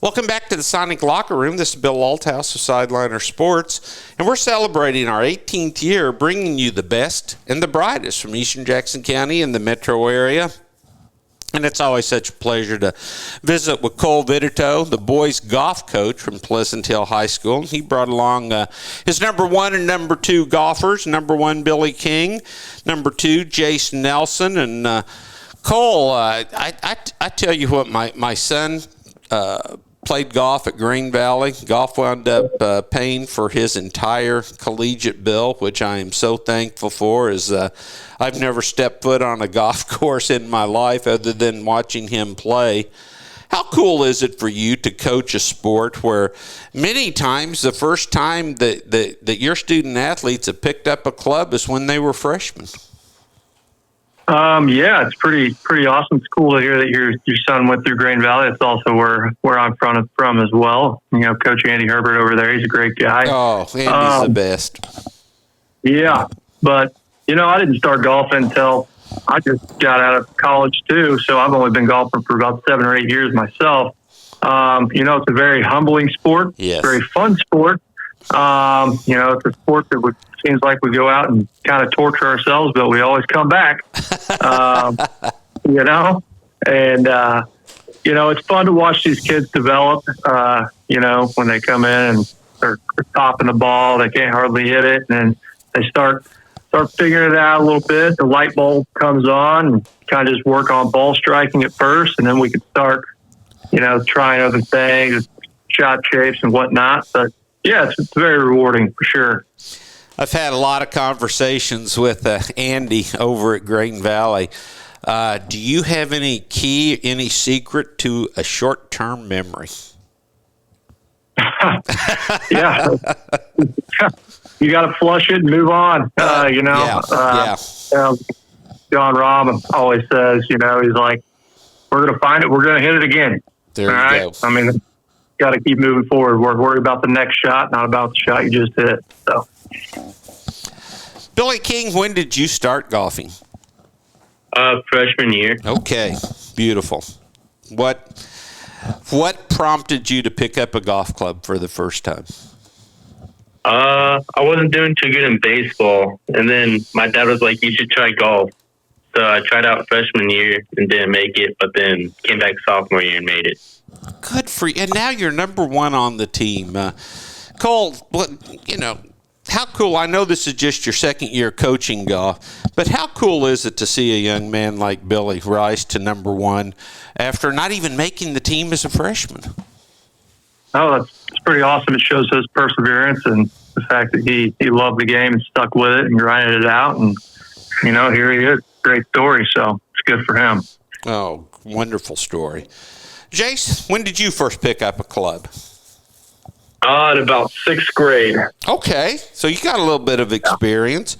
Welcome back to the Sonic Locker Room. This is Bill Althouse of Sideliner Sports, and we're celebrating our 18th year, bringing you the best and the brightest from Eastern Jackson County and the metro area. And it's always such a pleasure to visit with Cole Vitito, the boys golf coach from Pleasant Hill High School. He brought along his number 1 and number 2 golfers, number 1 Billy King, number 2 Jace Nelson. And Cole, I tell you what, my son played golf at Green Valley. Golf wound up paying for his entire collegiate bill, which I am so thankful for, as I've never stepped foot on a golf course in my life other than watching him play. How cool is it for you to coach a sport where many times the first time that your student athletes have picked up a club is when they were freshmen? Yeah, it's pretty awesome. It's cool to hear that your son went through Green Valley. It's also where I'm from as well. You know, Coach Andy Herbert over there, he's a great guy. Oh, Andy's the best. Yeah, but, you know, I didn't start golfing until I just got out of college too, so I've only been golfing for about 7 or 8 years myself. You know, it's a very humbling sport. Yes. Very fun sport. You know, it's a sport that seems like we go out and kind of torture ourselves, but we always come back. You know, and you know, it's fun to watch these kids develop. You know, when they come in and they're topping the ball, they can't hardly hit it, and they start figuring it out a little bit. The light bulb comes on, and kind of just work on ball striking at first, and then we can start, you know, trying other things, shot shapes and whatnot. But yeah, it's very rewarding for sure. I've had a lot of conversations with Andy over at Green Valley. Do you have any secret to a short-term memory? Yeah. You got to flush it and move on. You know, John Rahm always says, you know, he's like, we're going to find it. We're going to hit it again. There you go. I mean, got to keep moving forward. We're worried about the next shot, not about the shot you just hit. So, Billy King, when did you start golfing? Freshman year. Okay, beautiful. What prompted you to pick up a golf club for the first time? I wasn't doing too good in baseball, and then my dad was like, "You should try golf." So I tried out freshman year and didn't make it, but then came back sophomore year and made it. Good for you. And now you're number 1 on the team. Cole, you know, how cool, I know this is just your second year coaching golf, but how cool is it to see a young man like Billy rise to number 1 after not even making the team as a freshman? Oh, it's pretty awesome. It shows his perseverance and the fact that he loved the game and stuck with it and grinded it out. And, you know, here he is. Great story. So it's good for him. Oh, wonderful story. Jace, when did you first pick up a club? In about 6th grade. Okay, so you got a little bit of experience.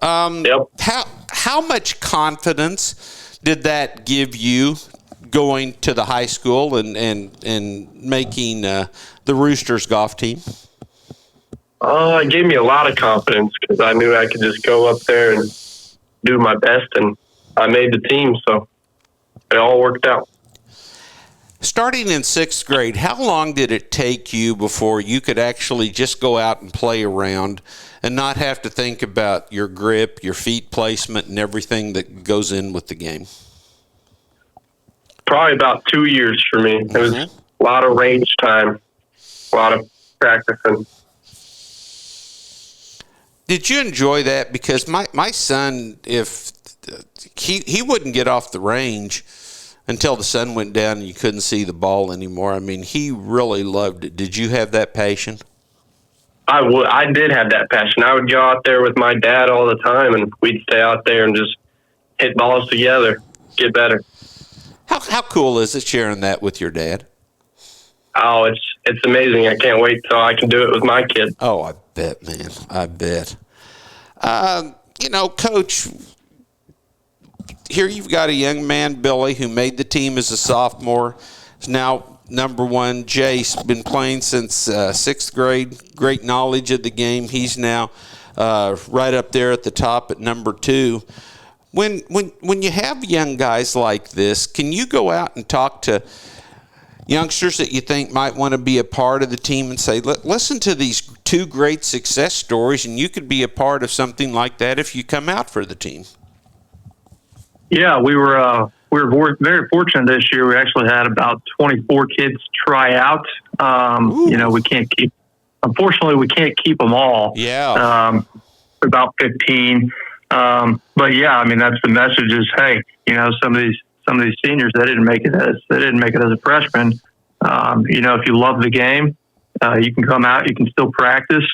Yep. How much confidence did that give you going to the high school and making the Roosters golf team? It gave me a lot of confidence because I knew I could just go up there and do my best, and I made the team, so it all worked out. Starting in 6th grade, how long did it take you before you could actually just go out and play around and not have to think about your grip, your feet placement, and everything that goes in with the game? Probably about 2 years for me. It was a lot of range time, a lot of practicing. Did you enjoy that? Because my son, if he wouldn't get off the range until the sun went down and you couldn't see the ball anymore. I mean, he really loved it. Did you have that passion? I did have that passion. I would go out there with my dad all the time, and we'd stay out there and just hit balls together, get better. How cool is it sharing that with your dad? Oh, it's amazing. I can't wait till I can do it with my kid. Oh, I bet, man. I bet. You know, Coach, here you've got a young man, Billy, who made the team as a sophomore. Is now number 1. Jace, been playing since 6th grade. Great knowledge of the game. He's now right up there at the top at number 2. When you have young guys like this, can you go out and talk to youngsters that you think might want to be a part of the team and say, listen to these two great success stories, and you could be a part of something like that if you come out for the team? Yeah, we were very fortunate this year. We actually had about 24 kids try out. Unfortunately, we can't keep them all. Yeah. About 15. But yeah, I mean, that's the message is, hey, some of these seniors, they didn't make it as a freshman. If you love the game, you can come out, you can still practice,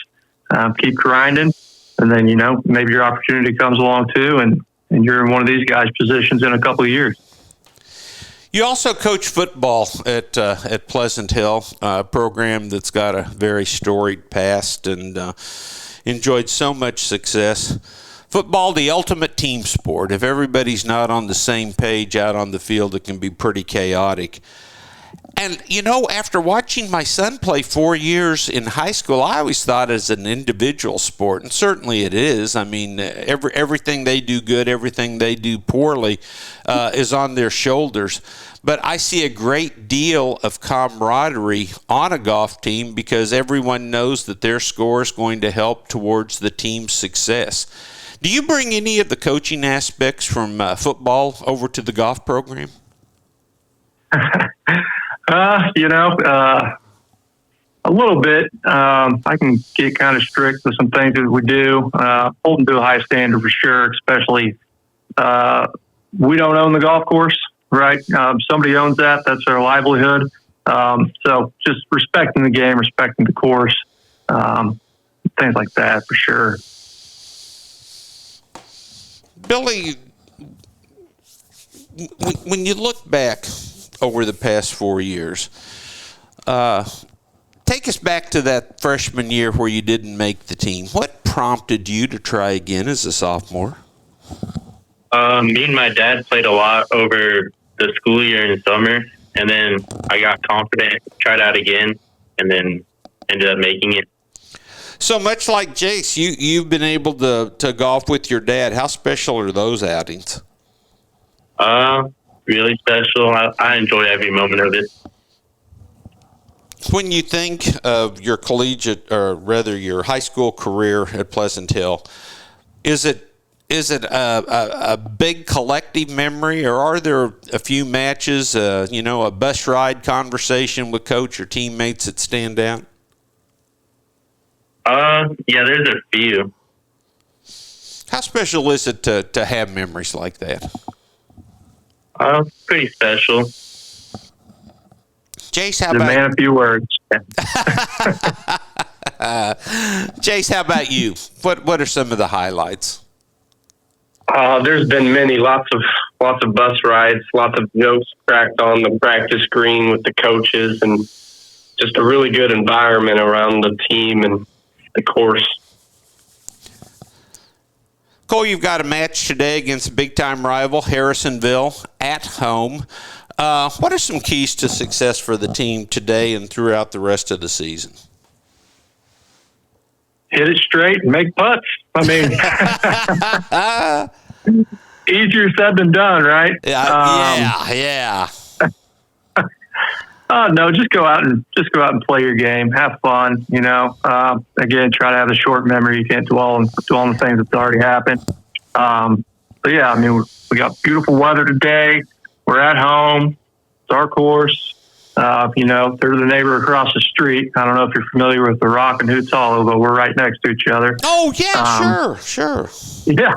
keep grinding, and then, maybe your opportunity comes along too. And you're in one of these guys' positions in a couple of years. You also coach football at Pleasant Hill, a program that's got a very storied past and enjoyed so much success. Football, the ultimate team sport. If everybody's not on the same page out on the field, it can be pretty chaotic. And, after watching my son play 4 years in high school, I always thought it was an individual sport, and certainly it is. I mean, everything they do good, everything they do poorly is on their shoulders. But I see a great deal of camaraderie on a golf team because everyone knows that their score is going to help towards the team's success. Do you bring any of the coaching aspects from football over to the golf program? A little bit. I can get kind of strict with some things that we do. Hold them to a high standard for sure, especially we don't own the golf course, right? Somebody owns that. That's their livelihood. So just respecting the game, respecting the course, things like that for sure. Billy, when you look back over the past 4 years, take us back to that freshman year where you didn't make the team. What prompted you to try again as a sophomore? Me and my dad played a lot over the school year and summer, and then I got confident, tried out again, and then ended up making it. So much like Jace, you've been able to golf with your dad. How special are those outings? Really special. I enjoy every moment of it. When you think of your collegiate, or rather your high school career at Pleasant Hill, is it a big collective memory, or are there a few matches, a bus ride conversation with coach or teammates that stand out? Yeah, there's a few. How special is it to have memories like that? Pretty special. Jace, how The about man, a few words. Jace? How about you? What are some of the highlights? There's been many, lots of bus rides, lots of jokes cracked on the practice green with the coaches, and just a really good environment around the team and the course. Cole, you've got a match today against a big-time rival, Harrisonville, at home. What are some keys to success for the team today and throughout the rest of the season? Hit it straight and make putts. I mean, easier said than done, right? Yeah. No, just go out and play your game, have fun. Again, try to have a short memory. You can't dwell on the things that's already happened. But yeah, I mean, we got beautiful weather today. We're at home. It's our course. There's the neighbor across the street. I don't know if you're familiar with the Rock and Hoots Hollow, but we're right next to each other. Oh yeah, sure. Yeah.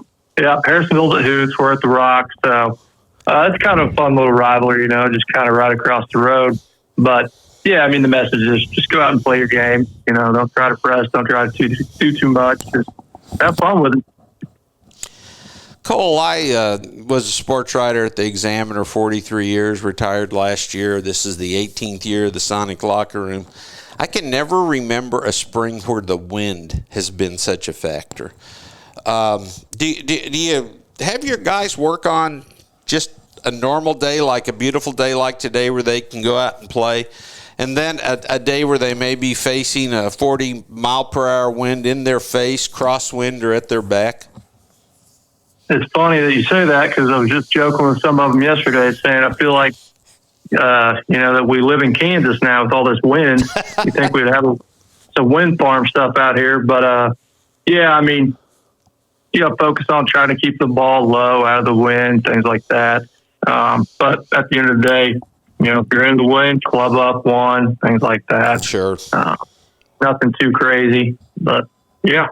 Harrisonville's at Hoots. We're at the Rock. So it's kind of a fun little rivalry, just kind of right across the road. But yeah, I mean, the message is just go out and play your game. Don't try to press. Don't try to do too much. Just have fun with it. Cole, I was a sports writer at the Examiner 43 years, retired last year. This is the 18th year of the Sonic Locker Room. I can never remember a spring where the wind has been such a factor. Do you have your guys work on just a normal day, like a beautiful day like today where they can go out and play, and then a day where they may be facing a 40-mile-per-hour wind in their face, crosswind, or at their back? It's funny that you say that because I was just joking with some of them yesterday saying I feel like that we live in Kansas now with all this wind. You think we'd have some wind farm stuff out here, but yeah, I mean, focus on trying to keep the ball low, out of the wind, things like that. But at the end of the day, if you're in the wind, club up one, things like that. Sure. Nothing too crazy, but yeah.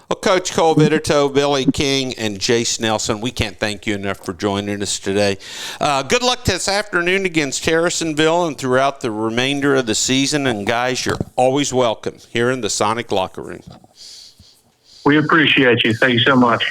Well, Coach Cole Vitito, Billy King, and Jace Nelson, we can't thank you enough for joining us today. Good luck this afternoon against Harrisonville and throughout the remainder of the season. And, guys, you're always welcome here in the Sonic Locker Room. We appreciate you. Thank you so much.